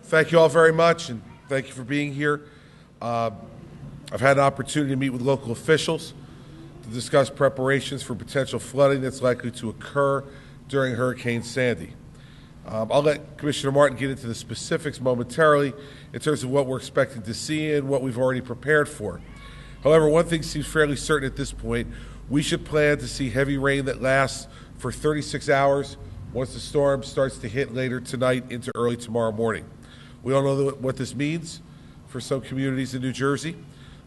Thank you all very much, and thank you for being here. I've had an opportunity to meet with local officials to discuss preparations for potential flooding that's likely to occur during Hurricane Sandy. I'll let Commissioner Martin get into the specifics momentarily in terms of what we're expecting to see and what we've already prepared for. However, one thing seems fairly certain at this point: we should plan to see heavy rain that lasts for 36 hours once the storm starts to hit later tonight into early tomorrow morning. We all know what this means for some communities in New Jersey.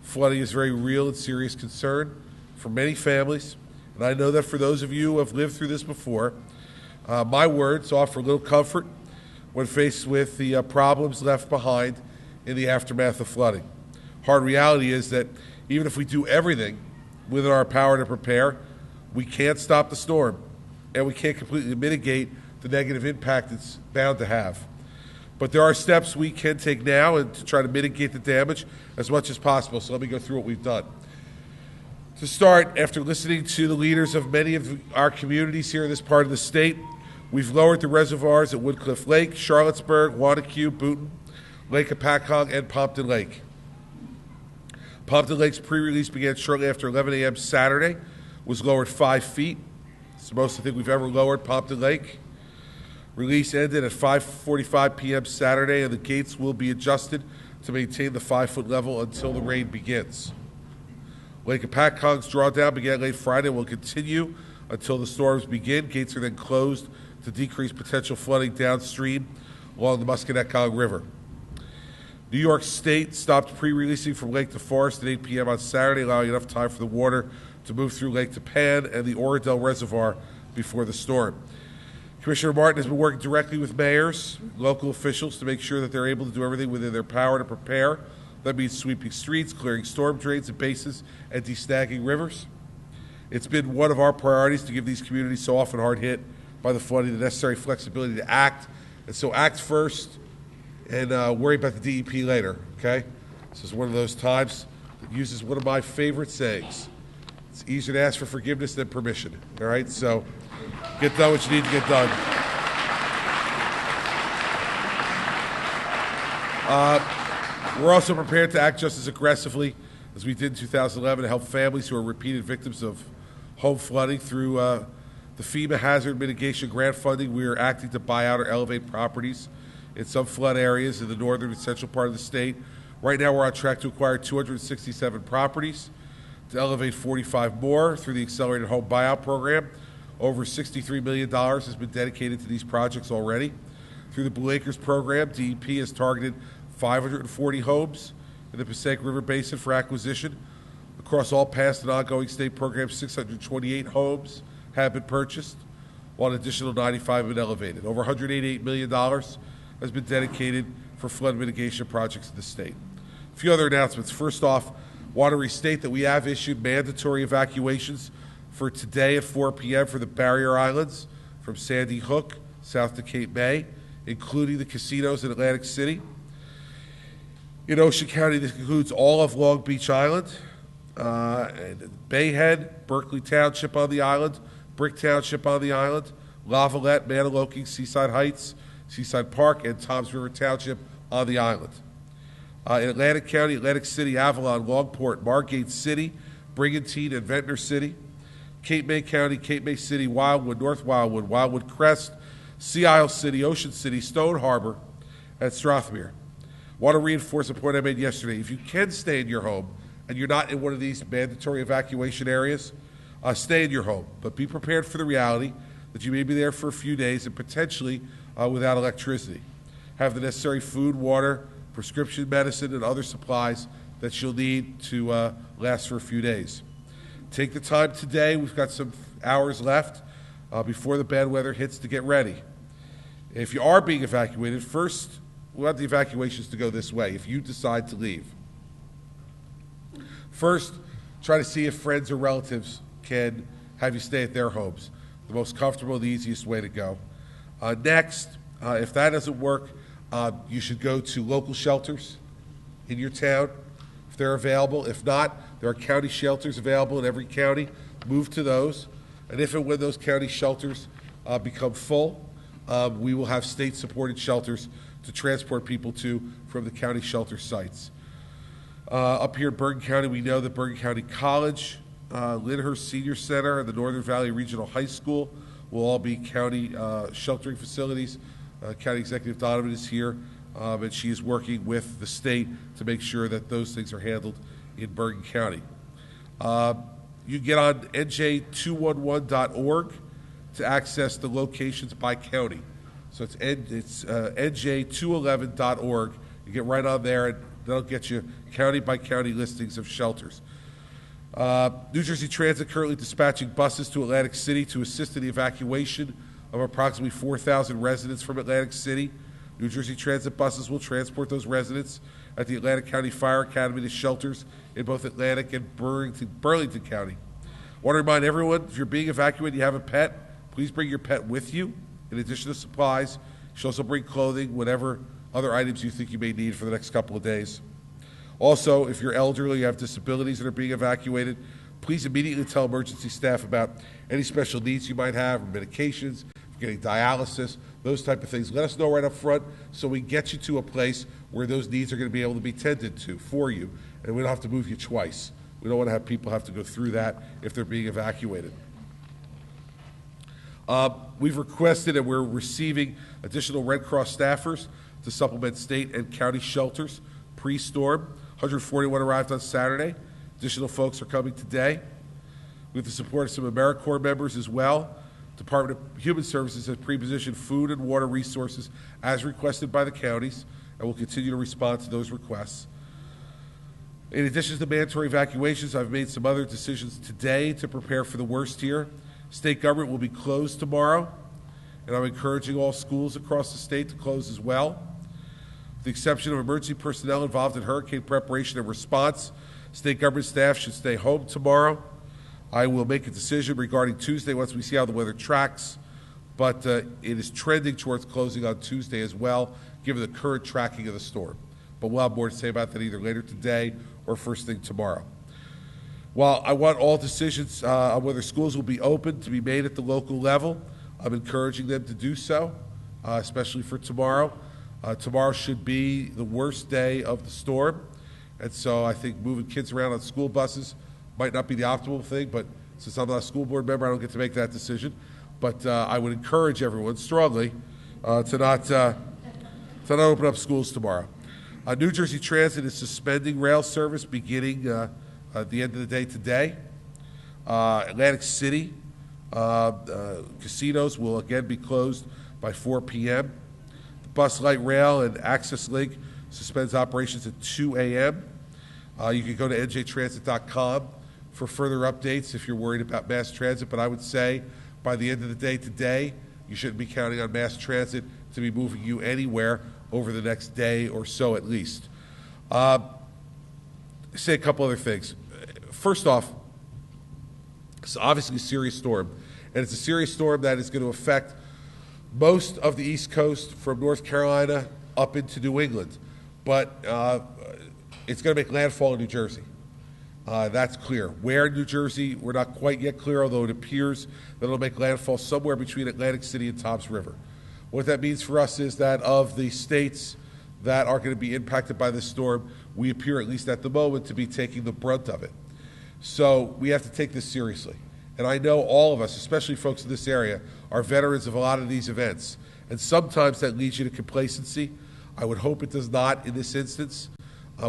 Flooding is a very real and serious concern for many families, and I know that for those of you who have lived through this before, my words offer little comfort when faced with the problems left behind in the aftermath of flooding. Hard reality is that even if we do everything within our power to prepare, we can't stop the storm, and we can't completely mitigate the negative impact it's bound to have. But there are steps we can take now and to try to mitigate the damage as much as possible. So let me go through what we've done. To start, after listening to the leaders of many of our communities here in this part of the state, we've lowered the reservoirs at Woodcliff Lake, Charlottesburg, Wanacue, Boonton, Lake Apacong, and Pompton Lake. Pompton Lake's pre-release began shortly after 11 a.m. Saturday, was lowered 5 feet. It's the most I think we've ever lowered Pompton Lake. Release ended at 5:45 p.m. Saturday, and the gates will be adjusted to maintain the 5-foot level until the rain begins. Lake Apacong's drawdown began late Friday and will continue until the storms begin. Gates are then closed to decrease potential flooding downstream along the Musconetcong River. New York State stopped pre-releasing from Lake to Forest at 8 p.m. on Saturday, allowing enough time for the water to move through Lake Tapan and the Oradell Reservoir before the storm. Commissioner Martin has been working directly with mayors, local officials, to make sure that they're able to do everything within their power to prepare. That means sweeping streets, clearing storm drains and bases, and desnagging rivers. It's been one of our priorities to give these communities so often hard hit by the flooding the necessary flexibility to act. And so act first and worry about the DEP later, okay? This is one of those times that uses one of my favorite sayings. It's easier to ask for forgiveness than permission, all right? So get done what you need to get done. We're also prepared to act just as aggressively as we did in 2011 to help families who are repeated victims of home flooding through the FEMA hazard mitigation grant funding. We are acting to buy out or elevate properties in some flood areas in the northern and central part of the state. Right now we're on track to acquire 267 properties, to elevate 45 more through the Accelerated Home Buyout Program. Over $63 million has been dedicated to these projects already. Through the Blue Acres program, DEP has targeted 540 homes in the Passaic River Basin for acquisition. Across all past and ongoing state programs, 628 homes have been purchased, while an additional 95 have been elevated. Over $188 million has been dedicated for flood mitigation projects in the state. A few other announcements. First off, want to restate that we have issued mandatory evacuations for today at 4 p.m. for the barrier islands from Sandy Hook south to Cape May, including the casinos in Atlantic City. In Ocean County, this includes all of Long Beach Island, Bayhead, Berkeley Township on the island, Brick Township on the island, Lavalette, Manaloking, Seaside Heights, Seaside Park, and Toms River Township on the island. In Atlantic County, Atlantic City, Avalon, Longport, Margate City, Brigantine, and Ventnor City. Cape May County, Cape May City, Wildwood, North Wildwood, Wildwood Crest, Sea Isle City, Ocean City, Stone Harbor, and Strathmere. Want to reinforce a point I made yesterday. If you can stay in your home and you're not in one of these mandatory evacuation areas, stay in your home. But be prepared for the reality that you may be there for a few days and potentially without electricity. Have the necessary food, water, prescription medicine, and other supplies that you'll need to last for a few days. Take the time today. We've got some hours left before the bad weather hits to get ready. If you are being evacuated, first, we want the evacuations to go this way if you decide to leave. First, try to see if friends or relatives can have you stay at their homes. The most comfortable, the easiest way to go. Next, if that doesn't work, you should go to local shelters in your town if they're available. If not, there are county shelters available in every county. Move to those. And if and when those county shelters become full, we will have state-supported shelters to transport people to from the county shelter sites. Up here in Bergen County, we know that Bergen County College, Lyndhurst Senior Center, and the Northern Valley Regional High School will all be county sheltering facilities. County Executive Donovan is here, and she is working with the state to make sure that those things are handled in Bergen County. You can get on nj211.org to access the locations by county. So it's nj211.org. You get right on there, and that'll get you county by county listings of shelters. New Jersey Transit currently dispatching buses to Atlantic City to assist in the evacuation of approximately 4,000 residents from Atlantic City. New Jersey Transit buses will transport those residents at the Atlantic County Fire Academy to shelters in both Atlantic and Burlington County. I want to remind everyone, if you're being evacuated and you have a pet, please bring your pet with you. In addition to supplies, you should also bring clothing, whatever other items you think you may need for the next couple of days. Also, if you're elderly, you have disabilities and are being evacuated, please immediately tell emergency staff about any special needs you might have, or medications, getting dialysis, those type of things. Let us know right up front so we get you to a place where those needs are going to be able to be tended to for you, and we don't have to move you twice. We don't want to have people have to go through that if they're being evacuated. We've requested and we're receiving additional Red Cross staffers to supplement state and county shelters pre-storm. 141 arrived on Saturday. Additional folks are coming today. With the support of some AmeriCorps members as well, Department of Human Services has pre-positioned food and water resources as requested by the counties, and will continue to respond to those requests. In addition to the mandatory evacuations, I've made some other decisions today to prepare for the worst here. State government will be closed tomorrow, and I'm encouraging all schools across the state to close as well. With the exception of emergency personnel involved in hurricane preparation and response, state government staff should stay home tomorrow. I will make a decision regarding Tuesday once we see how the weather tracks, but it is trending towards closing on Tuesday as well, given the current tracking of the storm. But we'll have more to say about that either later today or first thing tomorrow. While I want all decisions on whether schools will be open to be made at the local level, I'm encouraging them to do so, especially for tomorrow. Tomorrow should be the worst day of the storm, and so I think moving kids around on school buses might not be the optimal thing, but since I'm not a school board member, I don't get to make that decision. But I would encourage everyone strongly to not open up schools tomorrow. New Jersey Transit is suspending rail service beginning at the end of the day today. Atlantic City casinos will again be closed by 4 p.m. The Bus Light Rail and Access Link suspends operations at 2 a.m. You can go to njtransit.com for further updates if you're worried about mass transit, but I would say by the end of the day today, you shouldn't be counting on mass transit to be moving you anywhere over the next day or so at least. Say a couple other things. First off, it's obviously a serious storm, and it's a serious storm that is going to affect most of the East Coast from North Carolina up into New England, but it's going to make landfall in New Jersey. That's clear. Where in New Jersey, we're not quite yet clear, although it appears that it'll make landfall somewhere between Atlantic City and Toms River. What that means for us is that of the states that are going to be impacted by this storm, we appear, at least at the moment, to be taking the brunt of it. So we have to take this seriously. And I know all of us, especially folks in this area, are veterans of a lot of these events. And sometimes that leads you to complacency. I would hope it does not in this instance.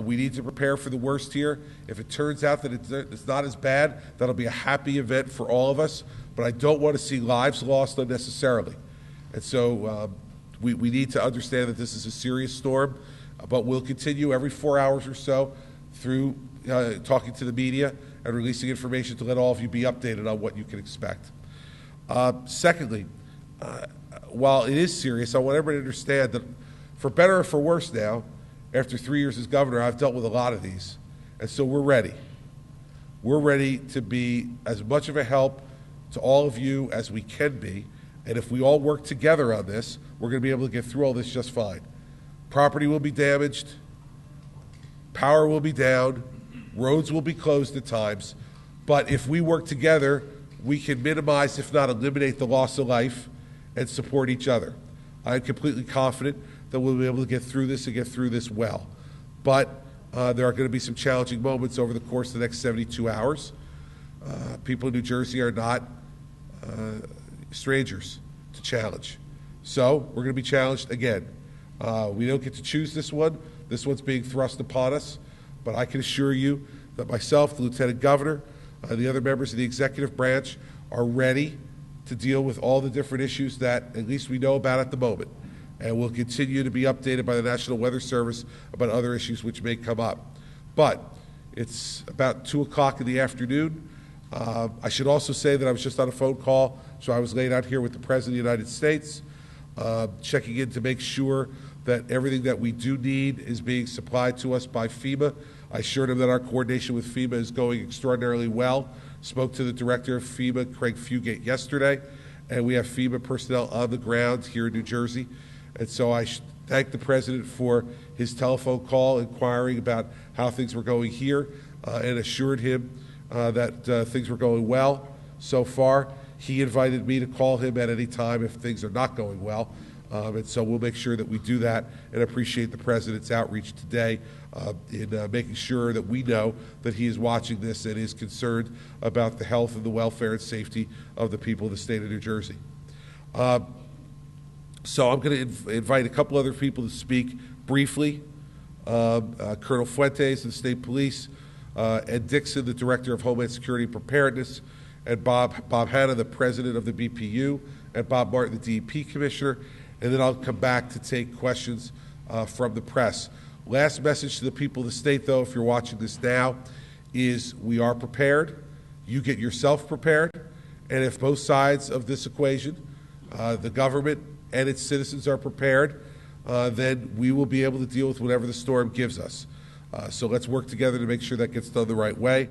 We need to prepare for the worst here. If it turns out that it's not as bad, that'll be a happy event for all of us. But I don't want to see lives lost unnecessarily. And so we need to understand that this is a serious storm, but we'll continue every 4 hours or so through talking to the media and releasing information to let all of you be updated on what you can expect. Secondly, while it is serious, I want everybody to understand that for better or for worse now, after 3 years as governor, I've dealt with a lot of these. And so we're ready. We're ready to be as much of a help to all of you as we can be. And if we all work together on this, we're going to be able to get through all this just fine. Property will be damaged. Power will be down. Roads will be closed at times. But if we work together, we can minimize, if not eliminate, the loss of life and support each other. I am completely confident that we'll be able to get through this and get through this well. But there are going to be some challenging moments over the course of the next 72 hours. People in New Jersey are not strangers to challenge. So we're going to be challenged again. We don't get to choose this one. This one's being thrust upon us. But I can assure you that myself, the Lieutenant Governor, the other members of the executive branch are ready to deal with all the different issues that at least we know about at the moment. And we'll continue to be updated by the National Weather Service about other issues which may come up. But it's about 2 o'clock in the afternoon. I should also say that I was just on a phone call, so I was laid out here with the President of the United States, checking in to make sure that everything that we do need is being supplied to us by FEMA. I assured him that our coordination with FEMA is going extraordinarily well. Spoke to the director of FEMA, Craig Fugate, yesterday, and we have FEMA personnel on the ground here in New Jersey. And so I thank the President for his telephone call inquiring about how things were going here and assured him that things were going well so far. He invited me to call him at any time if things are not going well. And so we'll make sure that we do that and appreciate the President's outreach today in making sure that we know that he is watching this and is concerned about the health and the welfare and safety of the people of the state of New Jersey. So I'm going to invite a couple other people to speak briefly. Colonel Fuentes of the State Police, Ed Dixon, the Director of Homeland Security and Preparedness, and Bob Hanna, the President of the BPU, and Bob Martin, the DEP Commissioner. And then I'll come back to take questions from the press. Last message to the people of the state, though, if you're watching this now, is we are prepared. You get yourself prepared. And if both sides of this equation, the government and its citizens are prepared, then we will be able to deal with whatever the storm gives us. So let's work together to make sure that gets done the right way.